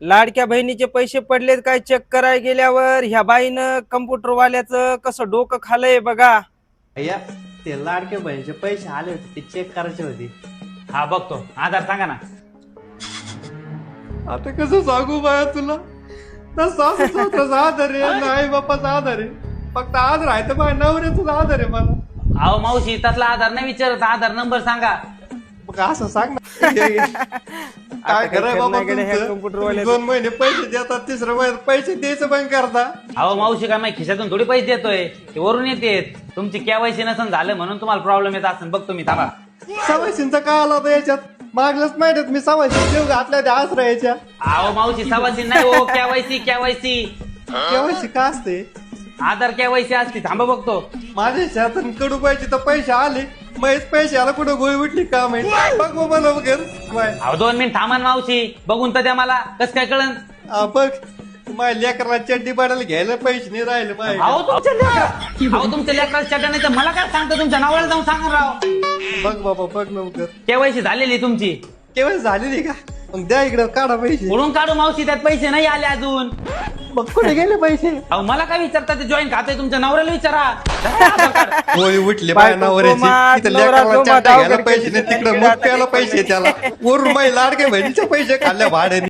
लाडक्या बहिणीचे पैसे पडलेत काय चेक करायला गेल्यावर ह्या बाईनं कम्प्युटर वाल्याचं कसं डोकं खालंय बघा. अय्या ते लाडके बहिणीचे पैसे आले होते ते चेक करायचे होते. हा बघतो, आधार सांगा ना. आता कसं सांगू बाया तुला? सासूचा आधार आहे, नाही बापाचा आधार आहे, फक्त आधार आहे तर माझ्या नवऱ्याचाच आधार आहे मला. अहो मावशी, तसला आधार नाही विचारत, आधार नंबर सांगा. मग असं सांग ना. काय कराय बाबा कम्प्युटर वाले 2 महिने पैसे देतात, 3रं महिन्यात पैसे द्यायचं बंद करता. अहो मावशी, काय माझ्या खिशातून थोडी पैसे देतोय, ते वरून येतेत. तुमची केवायसी नसन झालं म्हणून तुम्हाला प्रॉब्लेम येत असेल. बघतो मी, थांबा. सवाशींचा काय आला होता याच्यात? मागल्याच महिन्यात मी सवाशी देऊ घातल्या त्या आश्रयाच्या. अहो मावशी, सवासी नाही हो, केवायसी केवायसी का असते? आधार केवायसी असते. थांबा बघतो. माझ्या शेतात कडू पाहिजे तर पैसे आले, मग पैसे आला कुठं गोळी उठली का माहिती. बघ बाबा लवकर बाय. अहो 2 मिनिट थांबा ना मावशी, बघून तर द्या मला, कसं काय कळन. बघ माझ्या लेकराला चड्डी पाडायला घ्यायला पैसे नाही राहिले माझ्या. अहो तुमच्या लेकराला चटा नाही तर मला काय सांगतो, तुमच्या नावाला जाऊन सांगा राव. बघ बाबा बघ लवकर. केवायसी झालेली तुमची. केव्हा झालेली का? मग द्या इकडं, काढा पैसे. कुठून काढू मावशी, त्यात पैसे नाही आले अजून. मग कुठे गेले पैसे? अहो मला काय विचारता, ते जॉईन खाते तुमच्या नवऱ्याला विचारा. गोळी उठले माझ्या नवऱ्याची. तिथं लेकराला चड्ड्या घ्यायला पैसे नाही, तिकडं मग प्यायला पैसे त्याला. वरून माझे लाडके बहिणीचे पैसे खाल्ल्या भाड्याने.